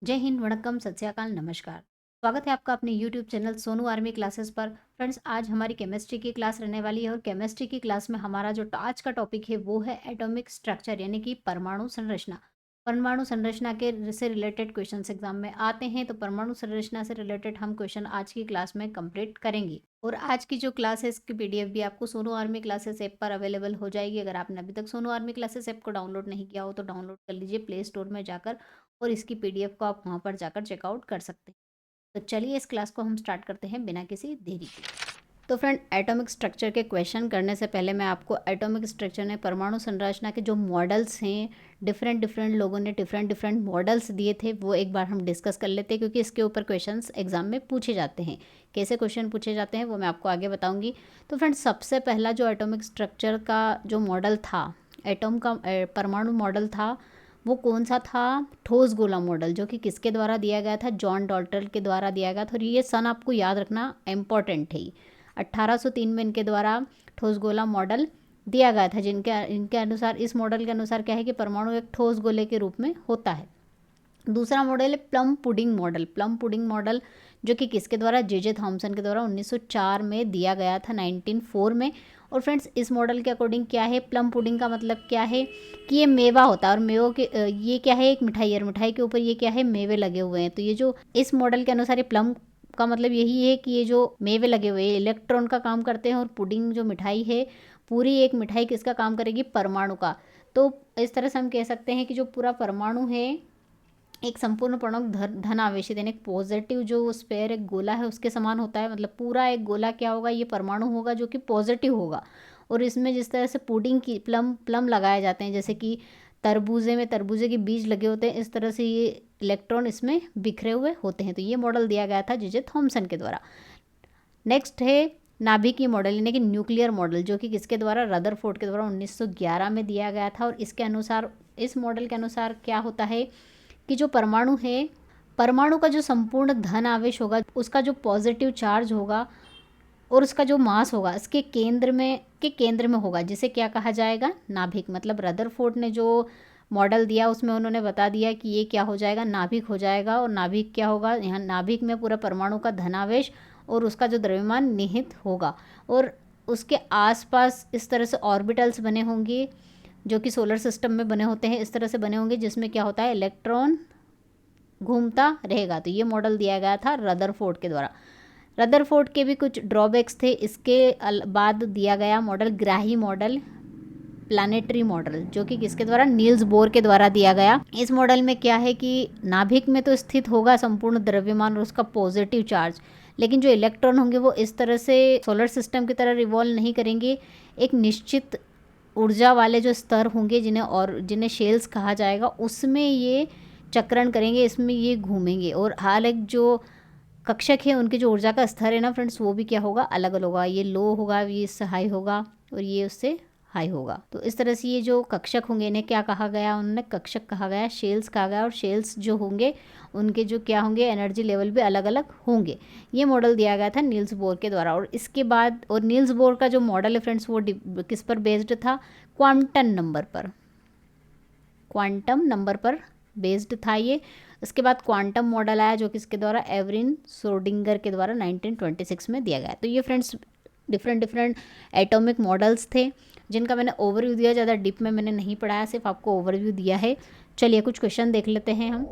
जय हिंद, वणक्कम, सत श्री अकाल, नमस्कार। स्वागत है आपका अपने YouTube channel Sonu army classes पर। फ्रेंड्स, आज हमारी केमिस्ट्री की क्लास रहने वाली है और केमिस्ट्री की क्लास में हमारा जो आज का टॉपिक है वो है एटॉमिक स्ट्रक्चर यानी कि परमाणु संरचना। परमाणु संरचना के से रिलेटेड क्वेश्चंस एग्जाम में आते हैं, तो परमाणु संरचना से रिलेटेड हम क्वेश्चन आज की क्लास में कंप्लीट करेंगे। और आज की जो क्लास है इसकी पीडीएफ भी आपको सोनू आर्मी क्लासेस ऐप पर अवेलेबल हो जाएगी। अगर आपने अभी तक सोनू आर्मी क्लासेस ऐप को डाउनलोड नहीं किया हो तो डाउनलोड कर लीजिए प्ले स्टोर में जाकर, और इसकी पीडीएफ को आप वहाँ पर जाकर चेकआउट कर सकते हैं। तो चलिए इस क्लास को हम स्टार्ट करते हैं बिना किसी देरी के। तो फ्रेंड, एटॉमिक स्ट्रक्चर के क्वेश्चन करने से पहले मैं आपको एटॉमिक स्ट्रक्चर में परमाणु संरचना के जो मॉडल्स हैं, डिफरेंट डिफरेंट लोगों ने डिफरेंट डिफरेंट मॉडल्स दिए थे, वो एक बार हम डिस्कस कर लेते हैं, क्योंकि इसके ऊपर क्वेश्चंस एग्जाम में पूछे जाते हैं। कैसे क्वेश्चन पूछे जाते हैं वो मैं आपको आगे बताऊंगी। तो फ्रेंड, सबसे पहला जो एटॉमिक स्ट्रक्चर का जो मॉडल था, एटॉम का परमाणु मॉडल था, वो कौन सा था? ठोस गोला मॉडल, जो कि किसके द्वारा दिया गया था? जॉन डॉल्टन के द्वारा दिया गया था। और ये सन आपको याद रखना इम्पॉर्टेंट है। 1803 में इनके द्वारा ठोस गोला मॉडल दिया गया था, जिनके इनके अनुसार, इस मॉडल के अनुसार क्या है कि परमाणु एक ठोस गोले के रूप में होता है। दूसरा मॉडल है plum pudding model. Plum pudding model जो कि किसके द्वारा? जे थॉमसन के द्वारा 1904 में दिया गया था, 1904 में। और फ्रेंड्स, इस मॉडल के अकॉर्डिंग क्या है, प्लम पुडिंग का मतलब क्या है कि ये मेवा होता है, और मेवों के ये क्या है, एक मिठाई है, और मिठाई के ऊपर ये क्या है, मेवे लगे हुए हैं। तो ये जो इस मॉडल के अनुसार ये प्लम का मतलब यही है कि ये जो मेवे लगे हुए हैं इलेक्ट्रॉन का काम करते हैं, और पुडिंग जो मिठाई है, पूरी एक मिठाई किसका काम करेगी? परमाणु का। तो इस तरह से हम कह सकते हैं कि जो पूरा परमाणु है एक संपूर्ण परमाणु धन आवेशित, यानी एक पॉजिटिव जो स्पेयर एक गोला है उसके समान होता है। मतलब पूरा एक गोला क्या होगा? ये परमाणु होगा जो कि पॉजिटिव होगा। और इसमें जिस तरह से पुडिंग की प्लम प्लम लगाए जाते हैं, जैसे कि तरबूजे में तरबूजे के बीज लगे होते हैं, इस तरह से ये इलेक्ट्रॉन इसमें बिखरे हुए होते हैं। तो ये मॉडल दिया गया था जे थॉमसन के द्वारा। नेक्स्ट है नाभिकीय मॉडल यानी कि न्यूक्लियर मॉडल, जो कि किसके द्वारा? रदरफोर्ड के द्वारा 1911 में दिया गया था। और इसके अनुसार, इस मॉडल के अनुसार क्या होता है कि जो परमाणु है, परमाणु का जो संपूर्ण धन आवेश होगा, उसका जो पॉजिटिव चार्ज होगा और उसका जो मास होगा, इसके केंद्र में होगा, जिसे क्या कहा जाएगा? नाभिक। मतलब रदरफोर्ड ने जो मॉडल दिया उसमें उन्होंने बता दिया कि ये क्या हो जाएगा? नाभिक हो जाएगा। और नाभिक क्या होगा? यहाँ नाभिक में पूरा परमाणु का धनावेश और उसका जो द्रव्यमान निहित होगा, और उसके आसपास इस तरह से ऑर्बिटल्स बने होंगे जो कि सोलर सिस्टम में बने होते हैं, इस तरह से बने होंगे, जिसमें क्या होता है? इलेक्ट्रॉन घूमता रहेगा। तो ये मॉडल दिया गया था रदरफोर्ड के द्वारा। रदरफोर्ड के भी कुछ ड्रॉबैक्स थे। इसके बाद दिया गया मॉडल ग्राही मॉडल, प्लानेटरी मॉडल, जो कि किसके द्वारा? नील्स बोर के द्वारा दिया गया। इस मॉडल में क्या है कि नाभिक में तो स्थित होगा संपूर्ण द्रव्यमान और उसका पॉजिटिव चार्ज, लेकिन जो इलेक्ट्रॉन होंगे वो इस तरह से सोलर सिस्टम की तरह रिवॉल्व नहीं करेंगे। एक निश्चित ऊर्जा वाले जो स्तर होंगे, जिन्हें शेल्स कहा जाएगा, उसमें ये चक्रण करेंगे, इसमें ये घूमेंगे। और हाल एक जो कक्षक है उनकी जो ऊर्जा का स्तर है ना फ्रेंड्स, वो भी क्या होगा? अलग अलग होगा। ये लो होगा, ये इससे हाई होगा, और ये उससे हाई होगा। तो इस तरह से ये जो कक्षक होंगे इन्हें क्या कहा गया? उन्हें कक्षक कहा गया, शेल्स कहा गया। और शेल्स जो होंगे उनके जो क्या होंगे? एनर्जी लेवल भी अलग अलग होंगे। ये मॉडल दिया गया था नील्स बोर के द्वारा। और इसके बाद, और नील्स बोर का जो मॉडल है फ्रेंड्स, वो किस पर बेस्ड था? क्वांटम नंबर पर। क्वांटम नंबर पर बेस्ड था ये। इसके बाद क्वांटम मॉडल आया, जो कि इसके द्वारा एवरिन सोर्डिंगर के द्वारा 1926 में दिया गया। तो ये friends different different atomic models थे, जिनका मैंने ओवरव्यू दिया। ज़्यादा डीप में मैंने नहीं पढ़ाया, सिर्फ आपको ओवरव्यू दिया है। चलिए कुछ क्वेश्चन देख लेते हैं हम।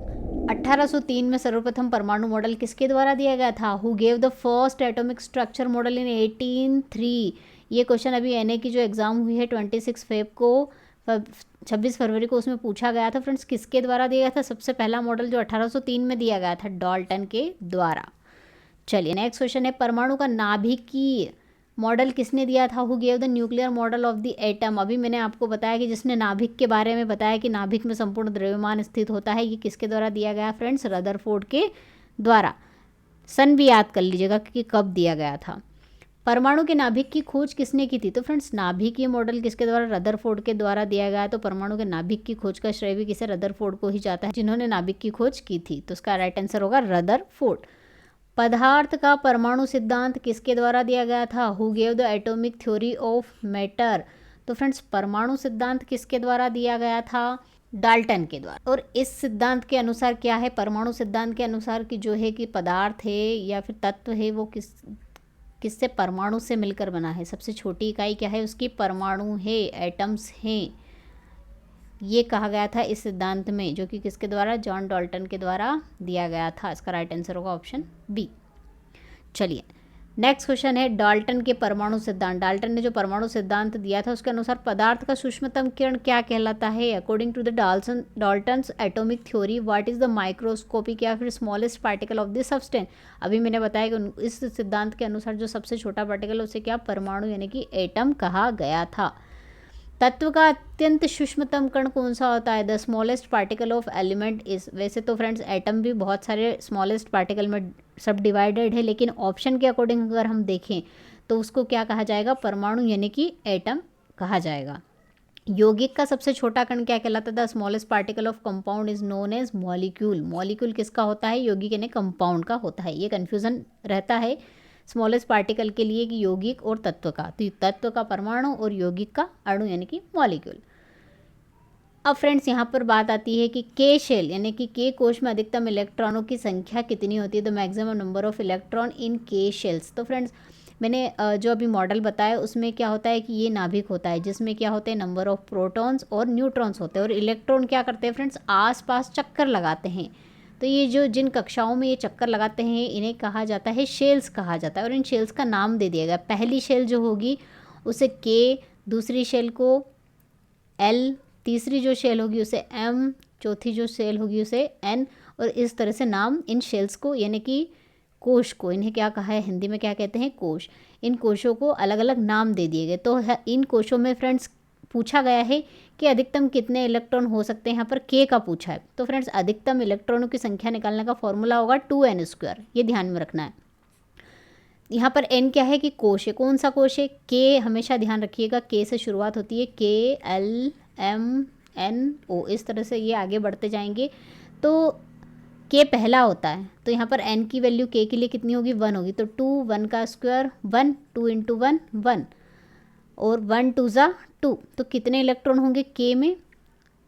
1803 में सर्वप्रथम परमाणु मॉडल किसके द्वारा दिया गया था? Who gave the first atomic structure model in 1803? ये क्वेश्चन अभी एनए की जो एग्ज़ाम हुई है 26 फेब को, 26 फरवरी को, उसमें पूछा गया था। फ्रेंड्स, किसके द्वारा दिया गया था? सबसे पहला मॉडल जो 1803 में दिया गया था, डाल्टन के द्वारा। चलिए नेक्स्ट क्वेश्चन है, परमाणु का नाभिकीय मॉडल किसने दिया था? Who gave the nuclear model of the atom? अभी मैंने आपको बताया कि जिसने नाभिक के बारे में बताया कि नाभिक में संपूर्ण द्रव्यमान स्थित होता है, ये किसके द्वारा दिया गया फ्रेंड्स? रदरफोर्ड के द्वारा। सन भी याद कर लीजिएगा कि कब दिया गया था। परमाणु के नाभिक की खोज किसने की थी? तो फ्रेंड्स, नाभिकीय मॉडल किसके द्वारा? रदरफोर्ड के द्वारा दिया गया। तो परमाणु के नाभिक की खोज का श्रेय भी किसे? रदरफोर्ड को ही जाता है, जिन्होंने नाभिक की खोज की थी। तो उसका राइट आंसर होगा रदरफोर्ड। पदार्थ का परमाणु सिद्धांत किसके द्वारा दिया गया था? Who gave the atomic theory of matter? तो फ्रेंड्स, परमाणु सिद्धांत किसके द्वारा दिया गया था? डाल्टन के द्वारा। और इस सिद्धांत के अनुसार क्या है, परमाणु सिद्धांत के अनुसार कि जो है कि पदार्थ है या फिर तत्व है वो किससे, परमाणु से मिलकर बना है। सबसे छोटी इकाई क्या है उसकी, परमाणु है, एटम्स हैं। ये कहा गया था इस सिद्धांत में, जो कि किसके द्वारा, जॉन डाल्टन के द्वारा दिया गया था। इसका राइट आंसर होगा ऑप्शन बी। चलिए नेक्स्ट क्वेश्चन है, डाल्टन के परमाणु सिद्धांत। डाल्टन ने जो परमाणु सिद्धांत दिया था उसके अनुसार पदार्थ का सूक्ष्मतम किरण क्या कहलाता है। According to the Dalton's atomic theory what is the microscopic या फिर smallest particle of this substance. अभी मैंने बताया कि इस सिद्धांत के अनुसार जो सबसे छोटा पार्टिकल उसे क्या, परमाणु यानी कि एटम कहा गया था। तत्व का अत्यंत सूक्ष्मतम कण कौन सा होता है, the smallest particle of element is. वैसे तो फ्रेंड्स एटम भी बहुत सारे स्मॉलेस्ट पार्टिकल में सब डिवाइडेड है, लेकिन ऑप्शन के अकॉर्डिंग अगर हम देखें तो उसको क्या कहा जाएगा, परमाणु यानी कि एटम कहा जाएगा। यौगिक का सबसे छोटा कण क्या कहलाता था, smallest particle of compound is known as molecule. Molecule किसका होता है, यौगिक यानी कंपाउंड का होता है। ये कन्फ्यूजन रहता है स्मॉलेस्ट पार्टिकल के लिए कि यौगिक और तत्व का, तो तत्व का परमाणु और यौगिक का अणु यानी कि मॉलिक्यूल। अब फ्रेंड्स यहाँ पर बात आती है कि के शेल यानी कि के कोश में अधिकतम इलेक्ट्रॉनों की संख्या कितनी होती है, the maximum number of electron in के शेल्स। तो फ्रेंड्स मैंने जो अभी मॉडल बताया उसमें क्या होता है कि ये नाभिक होता है जिसमें क्या होते हैं, नंबर ऑफ प्रोटॉन्स और न्यूट्रॉन्स होते हैं, और इलेक्ट्रॉन क्या करते हैं फ्रेंड्स, आसपास चक्कर लगाते हैं। तो ये जो जिन कक्षाओं में ये चक्कर लगाते हैं इन्हें कहा जाता है शेल्स कहा जाता है, और इन शेल्स का नाम दे दिया गया। पहली शेल जो होगी उसे के, दूसरी शेल को एल, तीसरी जो शेल होगी उसे एम, चौथी जो शेल होगी उसे एन, और इस तरह से नाम इन शेल्स को यानी कि कोश को, इन्हें क्या कहा है हिंदी में क्या कहते हैं, कोश। इन कोशों को अलग अलग नाम दे दिए गए। तो इन कोशों में फ्रेंड्स पूछा गया है कि अधिकतम कितने इलेक्ट्रॉन हो सकते हैं, यहाँ पर के का पूछा है। तो फ्रेंड्स अधिकतम इलेक्ट्रॉनों की संख्या निकालने का फॉर्मूला होगा 2n², ये ध्यान में रखना है। यहाँ पर n क्या है कि कोश है, कौन सा कोश है, के, हमेशा ध्यान रखिएगा के से शुरुआत होती है, के एल एम एन ओ, इस तरह से ये आगे बढ़ते जाएंगे। तो के पहला होता है, तो यहाँ पर n की वैल्यू के लिए कितनी होगी, 1 होगी। तो 2, 1 का स्क्वायर 1, 2 × 1 1, और 1 2 ज़ा 2, तो कितने इलेक्ट्रॉन होंगे के में,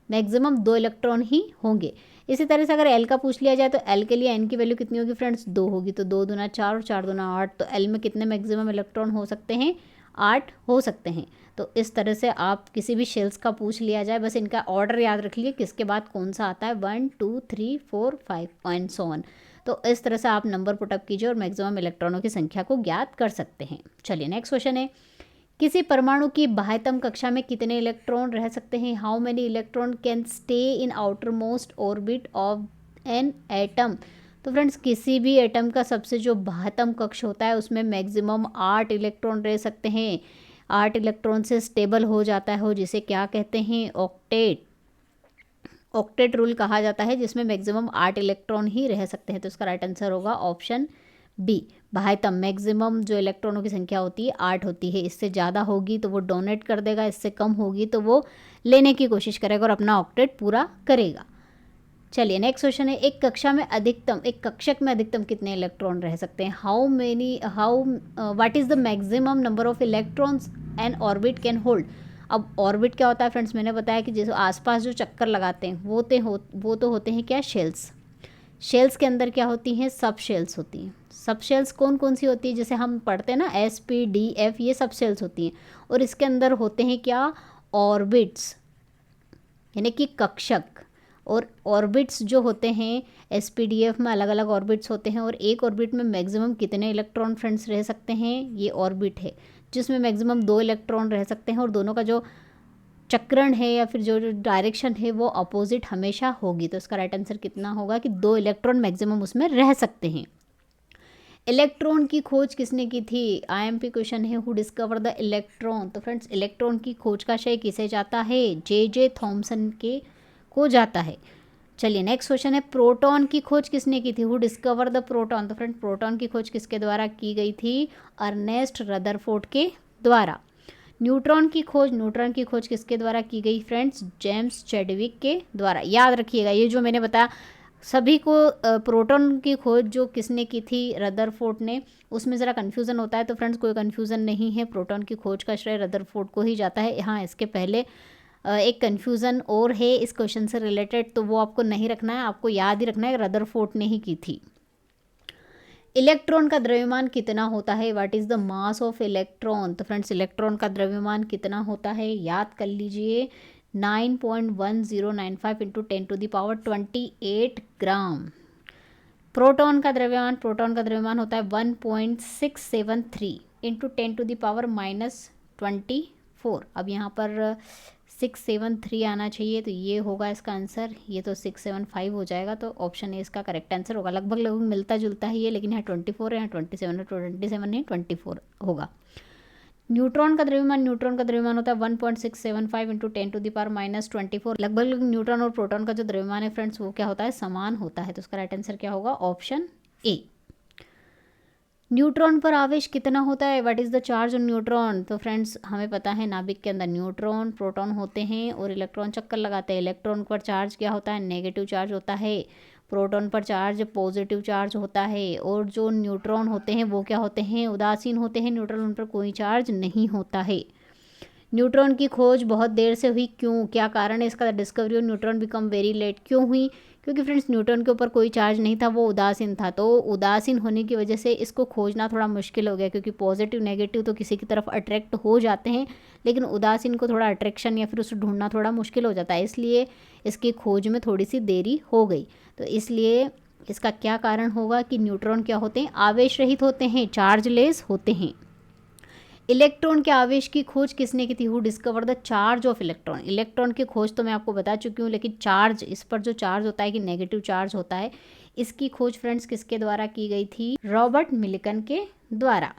मैक्सिमम 2 इलेक्ट्रॉन ही होंगे। इसी तरह से अगर एल का पूछ लिया जाए तो एल के लिए एन की वैल्यू कितनी होगी फ्रेंड्स, 2 होगी। तो 2 दूना 4 और 4 दूना 8, तो एल में कितने मैक्सिमम इलेक्ट्रॉन हो सकते हैं, 8 हो सकते हैं। तो इस तरह से आप किसी भी शेल्स का पूछ लिया जाए बस इनका ऑर्डर याद रख लिए, किसके बाद कौन सा आता है, 1 2 3 4 5 एंड सो ऑन। तो इस तरह से आप नंबर पुटअप कीजिए और मैक्सिमम इलेक्ट्रॉनों की संख्या को ज्ञात कर सकते हैं। चलिए नेक्स्ट क्वेश्चन है, किसी परमाणु की बाह्यतम कक्षा में कितने इलेक्ट्रॉन रह सकते हैं, how many electron can stay in outer most orbit of an atom. तो फ्रेंड्स किसी भी एटम का सबसे जो बाह्यतम कक्ष होता है उसमें मैक्सिमम 8 इलेक्ट्रॉन रह सकते हैं। 8 इलेक्ट्रॉन से स्टेबल हो जाता है, जिसे क्या कहते हैं, ऑक्टेट। ऑक्टेट रूल कहा जाता है, जिसमें मैक्सिमम 8 इलेक्ट्रॉन ही रह सकते हैं। तो इसका राइट आंसर होगा ऑप्शन बी, बाह्यतम। मैक्सिमम जो इलेक्ट्रॉनों की संख्या होती है 8 होती है। इससे ज़्यादा होगी तो वो डोनेट कर देगा, इससे कम होगी तो वो लेने की कोशिश करेगा और अपना ऑक्टेट पूरा करेगा। चलिए नेक्स्ट क्वेश्चन है, एक कक्षा में अधिकतम, एक कक्षक में अधिकतम कितने इलेक्ट्रॉन रह सकते हैं, what is the maximum number of electrons N orbit can hold. अब ऑर्बिट क्या होता है फ्रेंड्स, मैंने बताया कि जैसे आसपास जो चक्कर लगाते हैं वो तो होते हैं क्या, शेल्स। शेल्स के अंदर क्या होती हैं, सब शेल्स होती हैं। सब शेल्स कौन कौन सी होती है, जैसे हम पढ़ते हैं ना एस पी डी एफ, ये सब शेल्स होती हैं। और इसके अंदर होते हैं क्या, ऑर्बिट्स यानी कि कक्षक। और ऑर्बिट्स जो होते हैं एस पी डी एफ में अलग अलग ऑर्बिट्स होते हैं, और एक ऑर्बिट में मैक्सिमम कितने इलेक्ट्रॉन फ्रेंड्स रह सकते हैं, ये ऑर्बिट है जिसमें मैक्सिमम 2 इलेक्ट्रॉन रह सकते हैं, और दोनों का जो चक्रण है या फिर जो डायरेक्शन है वो अपोजिट हमेशा होगी। तो इसका राइट आंसर कितना होगा कि 2 इलेक्ट्रॉन मैक्सिमम उसमें रह सकते हैं। इलेक्ट्रॉन की खोज किसने की थी, आईएमपी क्वेश्चन है, हु डिस्कवर द इलेक्ट्रॉन। तो फ्रेंड्स इलेक्ट्रॉन की खोज का श्रेय किसे जाता है, जे थॉमसन के को जाता है। चलिए नेक्स्ट क्वेश्चन है, प्रोटॉन की खोज किसने की थी, हु डिस्कवर द प्रोटॉन। तो फ्रेंड प्रोटॉन की खोज किसके द्वारा की गई थी, अर्नेस्ट रदरफोर्ड के द्वारा। न्यूट्रॉन की खोज किसके द्वारा की गई फ्रेंड्स, जेम्स चैडविक के द्वारा। याद रखिएगा ये जो मैंने बताया सभी को, प्रोटॉन की खोज जो किसने की थी, रदरफोर्ड ने, उसमें ज़रा कन्फ्यूज़न होता है। तो फ्रेंड्स कोई कन्फ्यूज़न नहीं है, प्रोटॉन की खोज का श्रेय रदरफोर्ड को ही जाता है। हाँ इसके पहले एक कन्फ्यूज़न और है इस क्वेश्चन से रिलेटेड, तो वो आपको नहीं रखना है, आपको याद ही रखना है रदरफोर्ड ने ही की थी। इलेक्ट्रॉन का द्रव्यमान कितना होता है, what is the mass of electron. तो फ्रेंड्स इलेक्ट्रॉन का द्रव्यमान कितना होता है, याद कर लीजिए 9.1095 इंटू 10⁻28 ग्राम। प्रोटॉन का द्रव्यमान होता है 1.673 इंटू 10⁻24। अब यहाँ पर 673 आना चाहिए, तो ये होगा इसका आंसर, ये तो 675 हो जाएगा, तो ऑप्शन ए इसका करेक्ट आंसर होगा। लगभग लगभग मिलता जुलता है ये, लेकिन यहाँ 24 है, यहाँ 27 है, 27 नहीं 24 होगा। न्यूट्रॉन का द्रव्यमान होता है 1.675 इंटू 10⁻24। लगभग लगभग न्यूट्रॉन और प्रोटॉन का जो द्रव्यमान है फ्रेंड्स वो क्या होता है, समान होता है, तो उसका राइट आंसर क्या होगा, ऑप्शन ए। न्यूट्रॉन पर आवेश कितना होता है, what is the charge on neutron. तो फ्रेंड्स हमें पता है नाभिक के अंदर न्यूट्रॉन प्रोटॉन होते हैं और इलेक्ट्रॉन चक्कर लगाते हैं। इलेक्ट्रॉन पर चार्ज क्या होता है, नेगेटिव चार्ज होता है। प्रोटॉन पर चार्ज पॉजिटिव चार्ज होता है। और जो न्यूट्रॉन होते हैं वो क्या होते हैं, उदासीन होते हैं, न्यूट्रॉन उन पर कोई चार्ज नहीं होता है। न्यूट्रॉन की खोज बहुत देर से हुई, क्यों, क्या कारण है इसका, discovery of neutron become very late, क्यों हुई, क्योंकि फ्रेंड्स न्यूट्रॉन के ऊपर कोई चार्ज नहीं था, वो उदासीन था, तो उदासीन होने की वजह से इसको खोजना थोड़ा मुश्किल हो गया, क्योंकि पॉजिटिव नेगेटिव तो किसी की तरफ अट्रैक्ट हो जाते हैं, लेकिन उदासीन को थोड़ा अट्रैक्शन या फिर उसे ढूंढना थोड़ा मुश्किल हो जाता है, इसलिए इसकी खोज में थोड़ी सी देरी हो गई। तो इसलिए इसका क्या कारण होगा कि न्यूट्रॉन क्या होते हैं, आवेश रहित होते हैं, चार्जलेस होते हैं। इलेक्ट्रॉन के आवेश की खोज किसने की थी, who discover the charge of electron. Electron की खोज तो मैं आपको बता चुकी हूँ, लेकिन चार्ज, इस पर जो चार्ज होता है कि नेगेटिव चार्ज होता है, इसकी खोज फ्रेंड्स किसके द्वारा की गई थी, रॉबर्ट मिल्टन के द्वारा।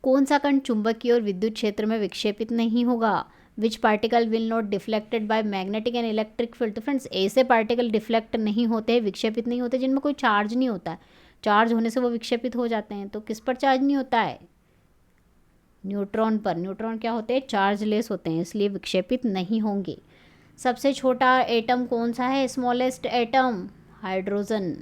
कौन सा कण चुंबकीय और विद्युत क्षेत्र में विक्षेपित नहीं होगा, which particle will not deflected by magnetic and electric field. तो फ्रेंड्स ऐसे पार्टिकल डिफ्लेक्ट नहीं होते, विक्षेपित नहीं होते जिनमें कोई चार्ज नहीं होता, चार्ज होने से वो विक्षेपित हो जाते हैं। तो किस पर चार्ज नहीं होता है, न्यूट्रॉन पर। न्यूट्रॉन क्या होते हैं, चार्जलेस होते हैं, इसलिए विक्षेपित नहीं होंगे। सबसे छोटा एटम कौन सा है, स्मॉलेस्ट एटम, हाइड्रोजन।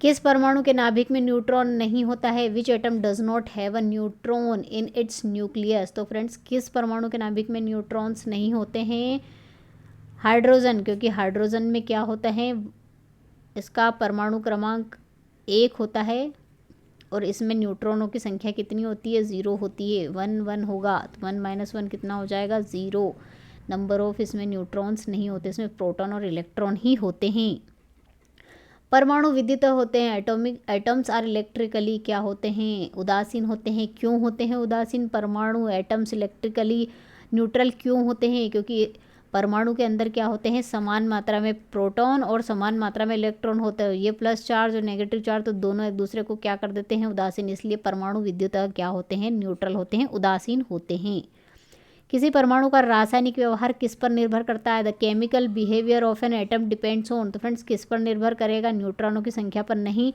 किस परमाणु के नाभिक में न्यूट्रॉन नहीं होता है, which atom does not have a neutron in its nucleus. तो फ्रेंड्स किस परमाणु के नाभिक में न्यूट्रॉन्स नहीं होते हैं, हाइड्रोजन, क्योंकि हाइड्रोजन में क्या होता है, इसका परमाणु क्रमांक 1 होता है और इसमें न्यूट्रॉनों की संख्या कितनी होती है, 0 होती है, 1 1 होगा, तो 1 - 1 कितना हो जाएगा, 0। नंबर ऑफ इसमें न्यूट्रॉन्स नहीं होते, इसमें प्रोटॉन और इलेक्ट्रॉन ही होते हैं। परमाणु विद्युत होते हैं, एटम्स आर इलेक्ट्रिकली क्या होते हैं, उदासीन होते हैं, क्यों होते हैं उदासीन परमाणु, एटम्स इलेक्ट्रिकली न्यूट्रल क्यों होते हैं, क्योंकि परमाणु के अंदर क्या होते हैं, समान मात्रा में प्रोटॉन और समान मात्रा में इलेक्ट्रॉन होते हैं, ये प्लस चार्ज और नेगेटिव चार्ज तो दोनों एक दूसरे को क्या कर देते हैं, उदासीन, इसलिए परमाणु विद्युत क्या होते हैं, न्यूट्रल होते हैं, उदासीन होते हैं। किसी परमाणु का रासायनिक व्यवहार किस पर निर्भर करता है, the chemical behaviour of an atom depends on. तो फ्रेंड्स किस पर निर्भर करेगा, न्यूट्रॉनों की संख्या पर नहीं।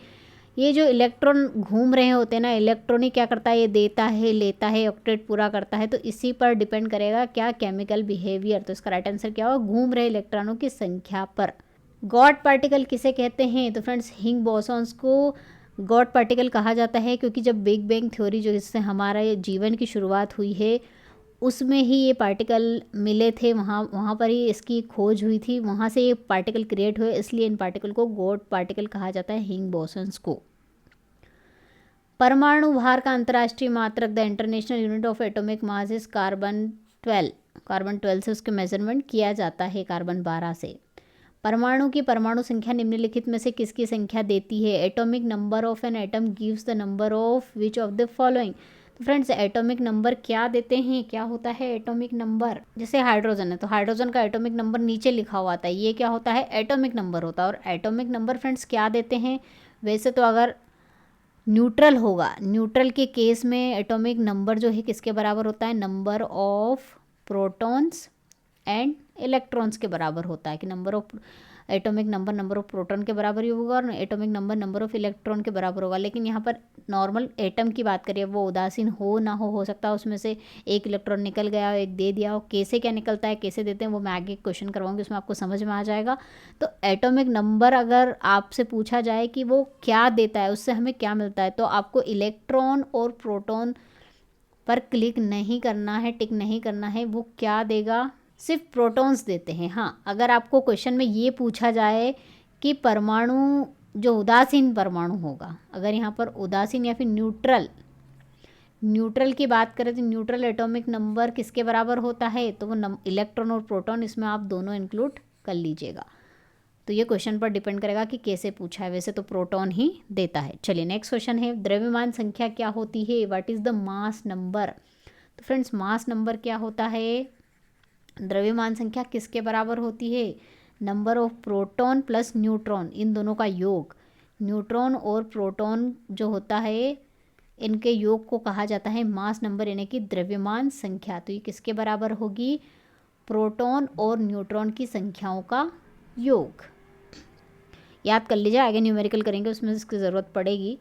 ये जो इलेक्ट्रॉन घूम रहे होते हैं ना, इलेक्ट्रॉन ही क्या करता है, ये देता है, लेता है, ऑक्टेट पूरा करता है, तो इसी पर डिपेंड करेगा क्या, केमिकल बिहेवियर। तो इसका राइट आंसर क्या होगा, घूम रहे इलेक्ट्रॉनों की संख्या पर। गॉड पार्टिकल किसे कहते हैं, तो फ्रेंड्स हिंग बोसॉन्स को गॉड पार्टिकल कहा जाता है, क्योंकि जब बिग बैंग थ्योरी जो इससे हमारे जीवन की शुरुआत हुई है उसमें ही ये पार्टिकल मिले थे, वहाँ पर ही इसकी खोज हुई थी, वहाँ से ये पार्टिकल क्रिएट हुए, इसलिए इन पार्टिकल को गॉड पार्टिकल कहा जाता है, हिंग बोसॉन्स को। परमाणु भार का अंतर्राष्ट्रीय मात्रक, the international unit of atomic mass is carbon 12। Carbon 12 से उसके मेजरमेंट किया जाता है, कार्बन 12 से। परमाणु की परमाणु संख्या निम्नलिखित में से किसकी संख्या देती है, atomic number of an atom gives the number of which of the following. तो फ्रेंड्स एटॉमिक नंबर क्या देते हैं, क्या होता है एटॉमिक नंबर, जैसे हाइड्रोजन है तो हाइड्रोजन का एटॉमिक नंबर नीचे लिखा हुआ आता है, ये क्या होता है, एटॉमिक नंबर होता है। और एटॉमिक नंबर फ्रेंड्स क्या देते हैं, वैसे तो अगर न्यूट्रल होगा, न्यूट्रल के केस में एटॉमिक नंबर जो है किसके बराबर होता है, number of protons and electrons के बराबर होता है, कि number of atomic number number of proton के बराबर ही होगा और atomic number number of electron के बराबर होगा। लेकिन यहाँ पर नॉर्मल एटम की बात करिए, वो उदासीन हो ना हो सकता है उसमें से एक इलेक्ट्रॉन निकल गया हो, एक दे दिया हो, कैसे क्या निकलता है, कैसे देते हैं, वो मैं आगे क्वेश्चन करवाऊंगी, उसमें आपको समझ में आ जाएगा। तो एटॉमिक नंबर अगर आपसे पूछा जाए कि वो क्या देता है, उससे हमें क्या मिलता है, तो आपको इलेक्ट्रॉन और प्रोटॉन पर क्लिक नहीं करना है, टिक नहीं करना है। वो क्या देगा? सिर्फ प्रोटॉन्स देते हैं। हाँ, अगर आपको क्वेश्चन में ये पूछा जाए कि परमाणु जो उदासीन परमाणु होगा, अगर यहाँ पर उदासीन या फिर न्यूट्रल की बात करें तो न्यूट्रल एटॉमिक नंबर किसके बराबर होता है, तो वो इलेक्ट्रॉन और प्रोटॉन, इसमें आप दोनों इंक्लूड कर लीजिएगा। तो ये क्वेश्चन पर डिपेंड करेगा कि कैसे पूछा है, वैसे तो प्रोटॉन ही देता है। चलिए नेक्स्ट क्वेश्चन है, द्रव्यमान संख्या क्या होती है? What is the mass number? तो फ्रेंड्स मास नंबर क्या होता है? द्रव्यमान संख्या किसके बराबर होती है? Number of proton plus neutron, इन दोनों का योग। न्यूट्रॉन और प्रोटॉन जो होता है, इनके योग को कहा जाता है मास नंबर, यानी कि द्रव्यमान संख्या। तो ये किसके बराबर होगी? प्रोटॉन और न्यूट्रॉन की संख्याओं का योग। याद कर लीजिए, आगे न्यूमेरिकल करेंगे उसमें इसकी ज़रूरत पड़ेगी।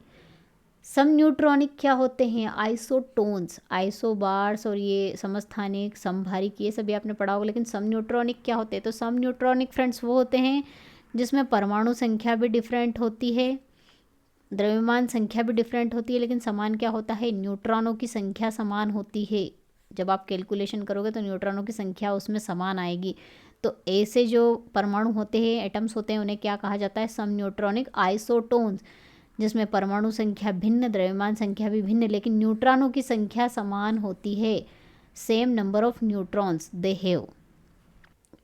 सम न्यूट्रॉनिक क्या होते हैं? आइसोटोन्स, आइसोबार्स और ये समस्थानिक, समभारिक, ये सभी आपने पढ़ा होगा। लेकिन सम न्यूट्रॉनिक क्या होते हैं? तो सम न्यूट्रॉनिक फ्रेंड्स वो होते हैं जिसमें परमाणु संख्या भी डिफरेंट होती है, द्रव्यमान संख्या भी डिफरेंट होती है, लेकिन समान क्या होता है? न्यूट्रॉनों की संख्या समान होती है। जब आप कैलकुलेशन करोगे तो न्यूट्रॉनों की संख्या उसमें समान आएगी। तो ऐसे जो परमाणु होते हैं, एटम्स होते हैं, उन्हें क्या कहा जाता है? सम न्यूट्रॉनिक आइसोटोन्स, जिसमें परमाणु संख्या भिन्न, द्रव्यमान संख्या भी भिन्न, लेकिन न्यूट्रॉनों की संख्या समान होती है। Same number of neutrons they have.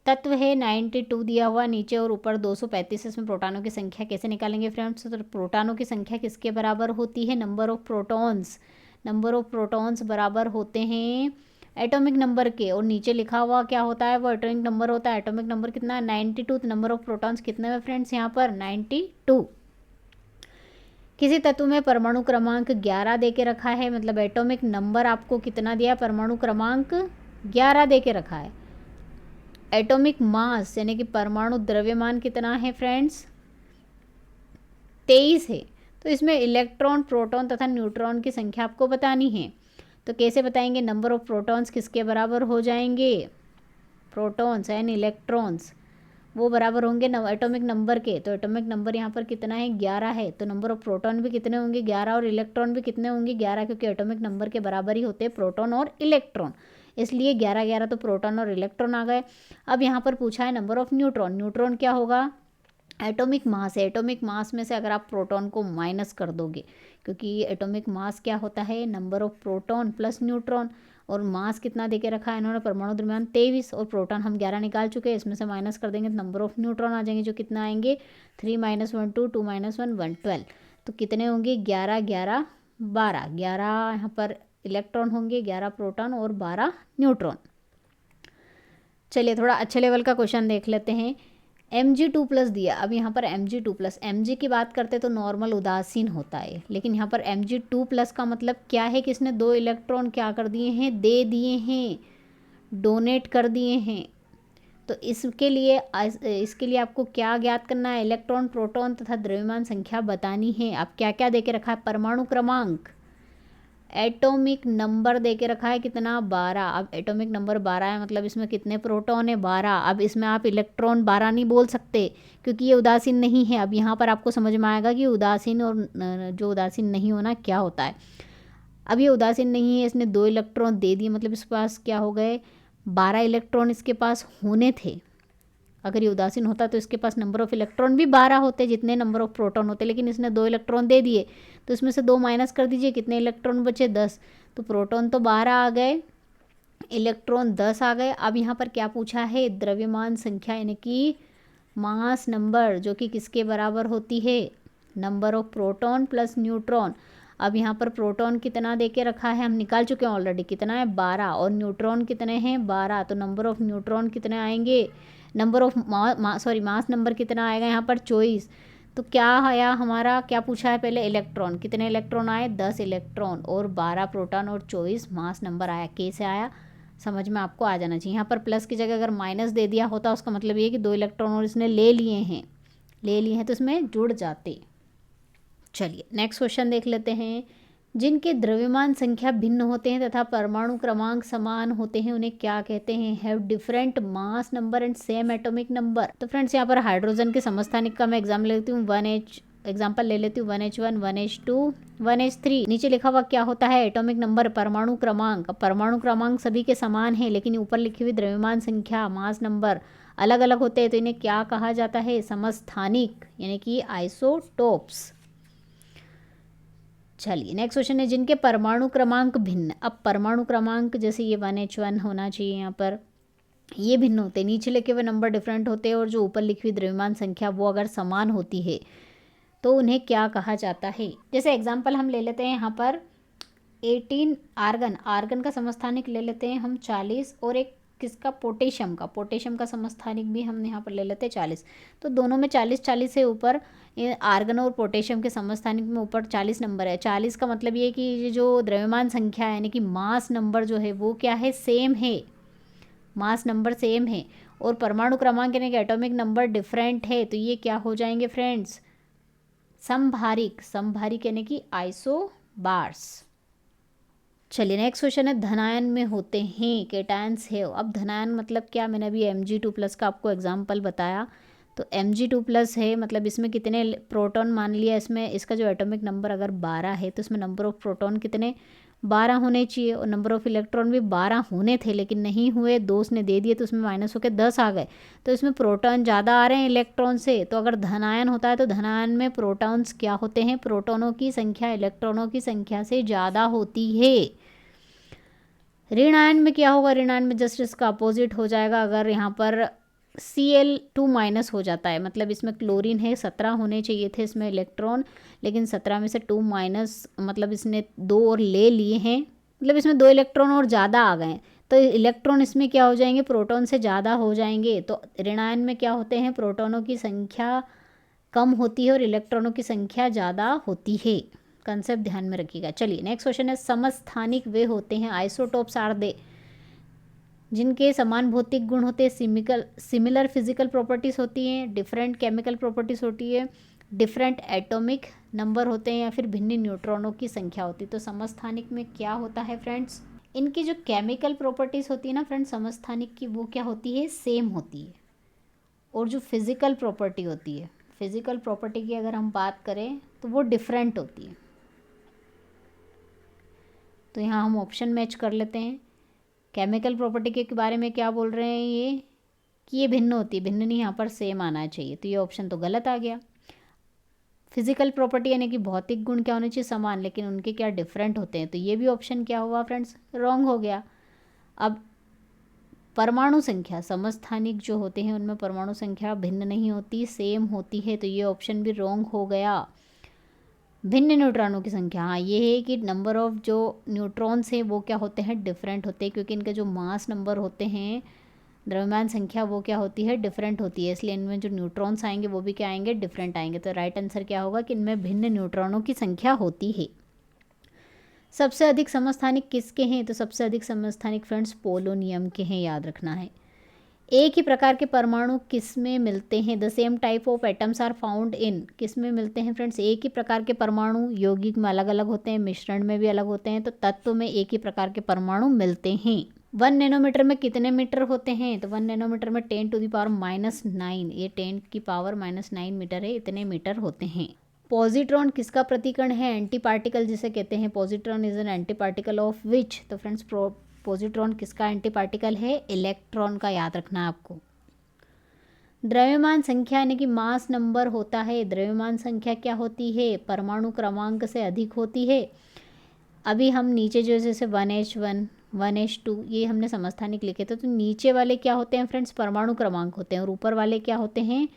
तत्व है 92 दिया हुआ, नीचे और ऊपर 235। इसमें प्रोटॉनों की संख्या कैसे निकालेंगे फ्रेंड्स? तो प्रोटॉनों की संख्या किसके बराबर होती है? Number of protons. Number of protons बराबर होते हैं एटॉमिक नंबर के, और नीचे लिखा हुआ क्या होता है? वो एटॉमिक नंबर होता है। एटॉमिक नंबर कितना है? 92। नंबर ऑफ प्रोटॉन्स कितने हैं फ्रेंड्स यहाँ पर? 92। किसी तत्व में परमाणु क्रमांक 11 दे के रखा है, मतलब एटॉमिक नंबर आपको कितना दिया? परमाणु क्रमांक 11 दे के रखा है। एटॉमिक मास यानी कि परमाणु द्रव्यमान कितना है फ्रेंड्स? 23 है। तो इसमें इलेक्ट्रॉन, प्रोटॉन तथा न्यूट्रॉन की संख्या आपको बतानी है। तो कैसे बताएंगे? नंबर ऑफ प्रोटॉन्स किसके बराबर हो जाएंगे? प्रोटॉन्स एंड इलेक्ट्रॉन्स वो बराबर होंगे एटॉमिक नंबर के। तो एटॉमिक नंबर यहाँ पर कितना है? 11 है। तो नंबर ऑफ प्रोटॉन भी कितने होंगे? 11। और इलेक्ट्रॉन भी कितने होंगे? 11, क्योंकि एटॉमिक नंबर के बराबर ही होते हैं प्रोटॉन और इलेक्ट्रॉन, इसलिए 11 11 तो प्रोटॉन और इलेक्ट्रॉन आ गए। अब यहाँ पर पूछा है नंबर ऑफ न्यूट्रॉन। न्यूट्रॉन क्या होगा? एटॉमिक मास है। एटॉमिक मास में से अगर आप प्रोटॉन को माइनस कर दोगे, क्योंकि एटॉमिक मास क्या होता है? Number of proton plus neutron. और मास कितना देके रखा है इन्होंने? परमाणु द्रव्यमान 23, और प्रोटॉन हम 11 निकाल चुके हैं, इसमें से माइनस कर देंगे तो नंबर ऑफ न्यूट्रॉन आ जाएंगे, जो कितना आएंगे? 3 - 1 2, 2 - 1 1 12। तो कितने होंगे? 11 11 12। 11 यहाँ पर इलेक्ट्रॉन होंगे, 11 प्रोटॉन और 12 न्यूट्रॉन। चलिए थोड़ा अच्छे लेवल का क्वेश्चन देख लेते हैं। Mg2+ दिया। अब यहाँ पर Mg2+, Mg की बात करते तो नॉर्मल उदासीन होता है, लेकिन यहाँ पर Mg2+ का मतलब क्या है कि इसने 2 इलेक्ट्रॉन क्या कर दिए हैं? दे दिए हैं, डोनेट कर दिए हैं। तो इसके लिए आपको क्या ज्ञात करना है? इलेक्ट्रॉन, प्रोटॉन तथा द्रव्यमान संख्या बतानी है। अब क्या क्या दे के रखा है? परमाणु क्रमांक, एटॉमिक नंबर दे के रखा है कितना? 12। अब एटॉमिक नंबर 12 है, मतलब इसमें कितने प्रोटॉन है? 12। अब इसमें आप इलेक्ट्रॉन 12 नहीं बोल सकते, क्योंकि ये उदासीन नहीं है। अब यहाँ पर आपको समझ में आएगा कि उदासीन और जो उदासीन नहीं होना क्या होता है। अब ये उदासीन नहीं है, इसने 2 इलेक्ट्रॉन दे दिए, मतलब इसके पास क्या हो गए? 12 इलेक्ट्रॉन इसके पास होने थे। अगर ये उदासीन होता तो इसके पास नंबर ऑफ इलेक्ट्रॉन भी 12 होते, जितने नंबर ऑफ प्रोटॉन होते, लेकिन इसने 2 इलेक्ट्रॉन दे दिए, तो इसमें से 2 माइनस कर दीजिए, कितने इलेक्ट्रॉन बचे? 10। तो प्रोटॉन तो 12 आ गए, इलेक्ट्रॉन 10 आ गए। अब यहाँ पर क्या पूछा है? द्रव्यमान संख्या यानी कि मास नंबर, जो कि किसके बराबर होती है? Number of proton plus neutron. अब यहाँ पर प्रोटॉन कितना दे के रखा है? हम निकाल चुके हैं ऑलरेडी, कितना है? 12। और न्यूट्रॉन कितने हैं? 12। तो नंबर ऑफ न्यूट्रॉन कितने आएंगे? नंबर ऑफ मास नंबर कितना आएगा यहाँ पर? 24। तो क्या आया हमारा? क्या पूछा है पहले? इलेक्ट्रॉन। कितने इलेक्ट्रॉन आए? 10 इलेक्ट्रॉन और 12 प्रोटॉन और 24 मास नंबर आया। कैसे आया? समझ में आपको आ जाना चाहिए। यहाँ पर प्लस की जगह अगर माइनस दे दिया होता, उसका मतलब ये कि 2 इलेक्ट्रॉन और इसने ले लिए हैं तो इसमें जुड़ जाते। चलिए नेक्स्ट क्वेश्चन देख लेते हैं। जिनके द्रव्यमान संख्या भिन्न होते हैं तथा परमाणु क्रमांक समान होते हैं, उन्हें क्या कहते हैं? Have different mass number and same atomic number. तो फ्रेंड्स यहाँ पर हाइड्रोजन के समस्थानिक का मैं एग्जाम लेती हूँ। 1H एग्जांपल ले लेती हूँ 1H1, 1H2, 1H3। नीचे लिखा हुआ क्या होता है? एटॉमिक नंबर, परमाणु क्रमांक। अब परमाणु क्रमांक सभी के समान है, लेकिन ऊपर लिखी हुई द्रव्यमान संख्या, मास नंबर अलग अलग होते हैं, तो इन्हें क्या कहा जाता है? समस्थानिक, यानी कि आइसोटोप्स। चलिए नेक्स्ट क्वेश्चन है, जिनके परमाणु क्रमांक भिन्न। अब परमाणु क्रमांक जैसे ये 1H1 होना चाहिए यहाँ पर, ये भिन्न होते हैं, नीचे लिखे हुए नंबर डिफरेंट होते हैं, और जो ऊपर लिखी हुई द्रव्यमान संख्या वो अगर समान होती है तो उन्हें क्या कहा जाता है? जैसे एग्जांपल हम ले लेते हैं यहाँ पर 18 आर्गन, आर्गन का समस्थानिक ले लेते हैं हम 40, और एक किसका? पोटेशियम का समस्थानिक भी हम यहाँ पर ले लेते हैं 40। तो दोनों में 40-40 से ऊपर, ये आर्गन और पोटेशियम के समस्थानिक में ऊपर 40 नंबर है। 40 का मतलब ये है कि ये जो द्रव्यमान संख्या है, यानी कि मास नंबर जो है वो क्या है? सेम है, मास नंबर सेम है। और परमाणु क्रमांक यानी कि एटॉमिक नंबर डिफरेंट है, तो ये क्या हो जाएंगे फ्रेंड्स? समभारिक। समभारिक यानी कि आइसोबार्स। चलिए नेक्स्ट क्वेश्चन है, धनायन में होते हैं, केटायंस है। अब धनायन मतलब क्या? मैंने अभी Mg2+ का आपको एग्जांपल बताया। तो Mg2+ है, मतलब इसमें कितने प्रोटॉन मान लिया, इसमें इसका जो एटॉमिक नंबर अगर 12 है तो इसमें नंबर ऑफ प्रोटॉन कितने? 12 होने चाहिए, और नंबर ऑफ इलेक्ट्रॉन भी 12 होने थे, लेकिन नहीं हुए, 2 उसने दे दिए, तो उसमें माइनस होकर 10 आ गए। तो इसमें प्रोटॉन ज़्यादा आ रहे हैं इलेक्ट्रॉन से। तो अगर धनायन होता है तो धनायन में प्रोटॉन्स क्या होते हैं? प्रोटॉनों की संख्या इलेक्ट्रॉनों की संख्या से ज़्यादा होती है। ऋणायन में क्या होगा? ऋणायन में जस्ट इसका अपोजिट हो जाएगा। अगर यहाँ पर Cl2- हो जाता है, मतलब इसमें क्लोरीन है, 17 होने चाहिए थे इसमें इलेक्ट्रॉन, लेकिन 17 में से 2- मतलब इसने 2 और ले लिए हैं, मतलब इसमें 2 इलेक्ट्रॉन और ज़्यादा आ गए, तो इलेक्ट्रॉन इसमें क्या हो जाएंगे? प्रोटॉन से ज़्यादा हो जाएंगे। तो ऋणायन में क्या होते हैं? प्रोटॉनों की संख्या कम होती है और इलेक्ट्रॉनों की संख्या ज़्यादा होती है। कंसेप्ट ध्यान में रखिएगा। चलिए नेक्स्ट क्वेश्चन है, समस्थानिक वे होते हैं, आइसोटोप्स आर दे, जिनके समान भौतिक गुण होते हैं, सिमिलर फिजिकल प्रॉपर्टीज़ होती हैं, डिफरेंट केमिकल प्रॉपर्टीज़ होती है, डिफरेंट एटॉमिक नंबर होते हैं, या फिर भिन्न न्यूट्रॉनों की संख्या होती है। तो समस्थानिक में क्या होता है फ्रेंड्स? इनकी जो केमिकल प्रॉपर्टीज़ होती है ना फ्रेंड्स समस्थानिक की, वो क्या होती है? सेम होती है। और जो फिज़िकल प्रॉपर्टी होती है, फिज़िकल प्रॉपर्टी की अगर हम बात करें तो वो डिफरेंट होती है। तो यहाँ हम ऑप्शन मैच कर लेते हैं। केमिकल प्रॉपर्टी के बारे में क्या बोल रहे हैं ये? कि ये भिन्न होती है, भिन्न नहीं, यहाँ पर सेम आना चाहिए, तो ये ऑप्शन तो गलत आ गया। फिजिकल प्रॉपर्टी यानी कि भौतिक गुण क्या होने चाहिए? समान, लेकिन उनके क्या डिफरेंट होते हैं, तो ये भी ऑप्शन क्या हुआ फ्रेंड्स? रॉन्ग हो गया। अब परमाणु संख्या, समस्थानिक जो होते हैं उनमें परमाणु संख्या भिन्न नहीं होती, सेम होती है, तो ये ऑप्शन भी रॉन्ग हो गया। भिन्न न्यूट्रॉनों की संख्या, हाँ ये है कि नंबर ऑफ जो न्यूट्रॉन्स हैं वो क्या होते हैं? डिफरेंट होते हैं, क्योंकि इनके जो मास नंबर होते हैं, द्रव्यमान संख्या, वो क्या होती है? डिफरेंट होती है, इसलिए इनमें जो न्यूट्रॉन्स आएंगे वो भी क्या आएंगे? डिफरेंट आएंगे। तो राइट आंसर क्या होगा? कि इनमें भिन्न न्यूट्रॉनों की संख्या होती है। सबसे अधिक समस्थानिक किसके हैं? तो सबसे अधिक समस्थानिक फ्रेंड्स पोलोनियम के हैं, याद रखना है। एक ही प्रकार के परमाणु किस में मिलते हैं? The same type of atoms are found in, किस में मिलते हैं फ्रेंड्स? एक ही प्रकार के परमाणु यौगिक में अलग अलग होते हैं, मिश्रण में भी अलग होते हैं, तो तत्व में एक ही प्रकार के परमाणु मिलते हैं। 1 नैनोमीटर में कितने मीटर होते हैं? तो 1 नैनोमीटर में 10⁻⁹, ये 10⁻⁹ मीटर है, इतने मीटर होते हैं। पॉजिट्रॉन किसका प्रतिकरण है? एंटी पार्टिकल जिसे कहते हैं। Positron is an anti particle of which? तो फ्रेंड्स पॉजिट्रॉन किसका एंटी पार्टिकल है? इलेक्ट्रॉन का, याद रखना है आपको। द्रव्यमान संख्या यानी कि मास नंबर होता है, द्रव्यमान संख्या क्या होती है? परमाणु क्रमांक से अधिक होती है। अभी हम नीचे जो जैसे 1H1, 1H2 ये हमने समस्थानिक लिखे थे, तो नीचे वाले क्या होते हैं फ्रेंड्स? परमाणु क्रमांक होते हैं, और ऊपर वाले क्या होते हैं?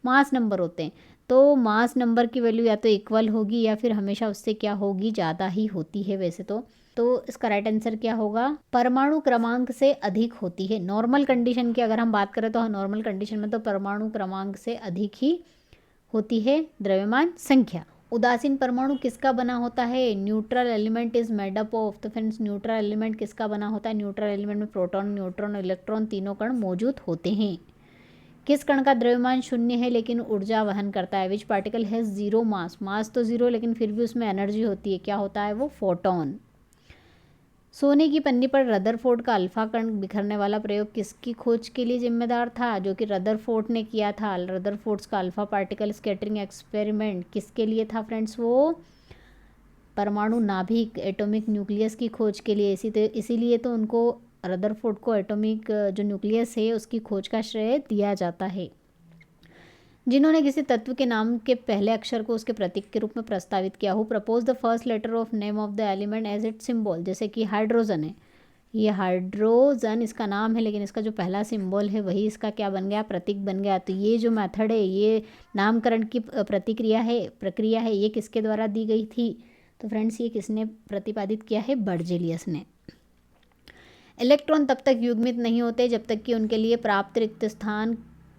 मास नंबर होते हैं। तो मास नंबर की वैल्यू या तो इक्वल होगी या फिर हमेशा उससे क्या होगी? ज़्यादा ही होती है वैसे तो इसका राइट आंसर क्या होगा? परमाणु क्रमांक से अधिक होती है। नॉर्मल कंडीशन की अगर हम बात करें तो नॉर्मल कंडीशन में तो परमाणु क्रमांक से अधिक ही होती है द्रव्यमान संख्या। उदासीन परमाणु किसका बना होता है? Neutral element is made up of. तो फ्रेंड्स न्यूट्रल एलिमेंट किसका बना होता है? न्यूट्रल एलिमेंट में प्रोटॉन, न्यूट्रॉन, इलेक्ट्रॉन तीनों कण मौजूद होते हैं। किस कण का द्रव्यमान शून्य है लेकिन ऊर्जा वहन करता है? Which particle has zero mass? Mass तो जीरो लेकिन फिर भी उसमें एनर्जी होती है, क्या होता है वो? फोटोन। सोने की पन्नी पर रदरफोर्ड का अल्फा कण बिखरने वाला प्रयोग किसकी खोज के लिए जिम्मेदार था? जो कि रदरफोर्ड ने किया था। रदरफोर्ड्स का अल्फा पार्टिकल स्कैटरिंग एक्सपेरिमेंट किसके लिए था फ्रेंड्स? वो परमाणु नाभिक एटॉमिक न्यूक्लियस की खोज के लिए। इसीलिए तो उनको रदरफोर्ड को एटॉमिक जो न्यूक्लियस है उसकी खोज का श्रेय दिया जाता है। जिन्होंने किसी तत्व के नाम के पहले अक्षर को उसके प्रतीक के रूप में प्रस्तावित किया। Who propose the first letter of name of the element as it symbol. जैसे कि हाइड्रोजन है, ये हाइड्रोजन इसका नाम है, लेकिन इसका जो पहला सिंबल है वही इसका क्या बन गया? प्रतीक बन गया। तो ये जो मेथड है, ये नामकरण की प्रक्रिया है, ये किसके द्वारा दी गई थी? तो फ्रेंड्स ये किसने प्रतिपादित किया है? बर्जेलियस ने। इलेक्ट्रॉन तब तक युग्मित नहीं होते जब तक कि उनके लिए प्राप्त रिक्त स्थान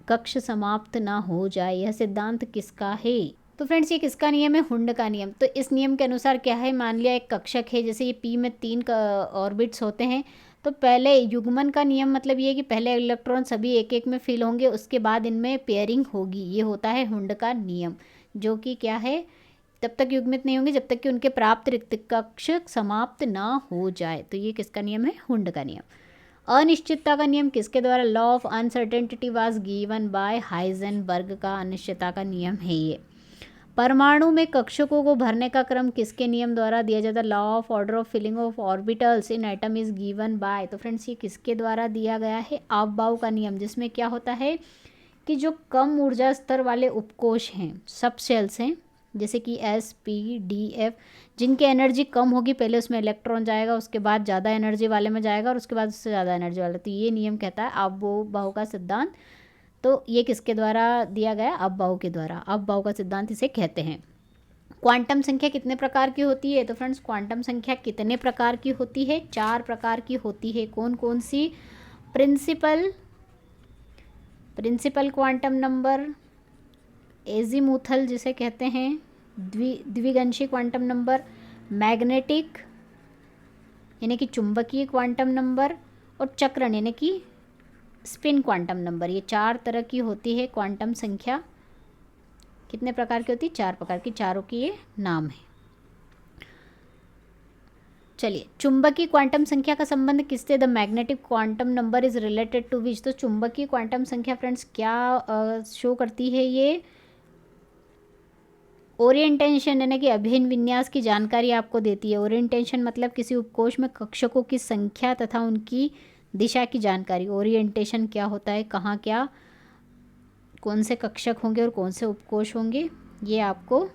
कक्ष समाप्त ना हो जाए। यह सिद्धांत किसका है? तो फ्रेंड्स ये किसका नियम है? हुंड का नियम। तो इस नियम के अनुसार क्या है? मान लिया एक कक्षक है, जैसे ये पी में 3 ऑर्बिट्स होते हैं, तो पहले युग्मन का नियम मतलब ये है कि पहले इलेक्ट्रॉन सभी एक एक में फिल होंगे, उसके बाद इनमें पेयरिंग होगी। ये होता है हुंड का नियम, जो कि क्या है? तब तक युग्मित नहीं होंगे जब तक कि उनके प्राप्त रिक्त कक्ष समाप्त ना हो जाए। तो ये किसका नियम है? हुंड का नियम। अनिश्चितता का नियम किसके द्वारा? Law of uncertainty was given by Heisenberg का अनिश्चितता का नियम है ये। परमाणु में कक्षकों को भरने का क्रम किसके नियम द्वारा दिया जाता है? Law of order of filling of orbitals in atom is given by. तो फ्रेंड्स ये किसके द्वारा दिया गया है? अफबाउ का नियम, जिसमें क्या होता है कि जो कम ऊर्जा स्तर वाले उपकोष हैं, सब सेल्स हैं, जैसे कि एस पी डी एफ, जिनकी एनर्जी कम होगी पहले उसमें इलेक्ट्रॉन जाएगा, उसके बाद ज़्यादा एनर्जी वाले में जाएगा और उसके बाद उससे ज़्यादा एनर्जी वाला। तो ये नियम कहता है अफबाउ का सिद्धांत। तो ये किसके द्वारा दिया गया? अफबाउ के द्वारा। अफबाउ का सिद्धांत इसे कहते हैं। क्वांटम संख्या कितने प्रकार की होती है? तो फ्रेंड्स क्वांटम संख्या कितने प्रकार की होती है? 4 प्रकार की होती है। कौन कौन सी? प्रिंसिपल क्वांटम नंबर, एजीमुथल जिसे कहते हैं, द्विगंशी क्वांटम नंबर, मैग्नेटिक यानी कि चुंबकीय क्वांटम नंबर, और चक्रण यानी कि स्पिन क्वांटम नंबर। ये 4 तरह की होती है क्वांटम संख्या। कितने प्रकार की होती है? 4 प्रकार की। चारों की ये नाम है। चलिए, चुंबकीय क्वांटम संख्या का संबंध किससे? The magnetic quantum number is related to which. तो चुंबकीय क्वांटम संख्या फ्रेंड्स क्या शो करती है? ये ओरिएंटेशन यानी कि अभिन्न विन्यास की जानकारी आपको देती है। ओरिएंटेशन मतलब किसी उपकोष में कक्षकों की संख्या तथा उनकी दिशा की जानकारी। ओरिएंटेशन क्या होता है? कहाँ क्या कौन से कक्षक होंगे और कौन से उपकोष होंगे, ये आपको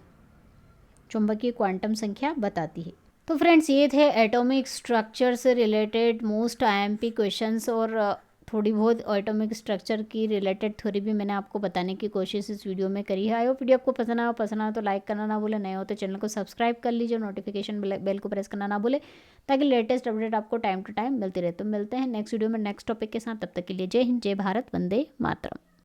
चुंबकीय क्वांटम संख्या बताती है। तो फ्रेंड्स ये थे एटॉमिक स्ट्रक्चर से रिलेटेड मोस्ट आईएमपी क्वेश्चंस, और थोड़ी बहुत एटॉमिक स्ट्रक्चर की रिलेटेड थ्योरी भी मैंने आपको बताने की कोशिश इस वीडियो में करी है। आई होप वीडियो आपको पसंद आया तो लाइक करना ना भूले, नए हो तो चैनल को सब्सक्राइब कर लीजिए, नोटिफिकेशन बेल को प्रेस करना ना भूले, ताकि लेटेस्ट अपडेट आपको टाइम टू टाइम मिलती रहे। तो मिलते हैं नेक्स्ट वीडियो में नेक्स्ट टॉपिक के साथ। तब तक के लिए जय हिंद, जय भारत, वंदे मातरम।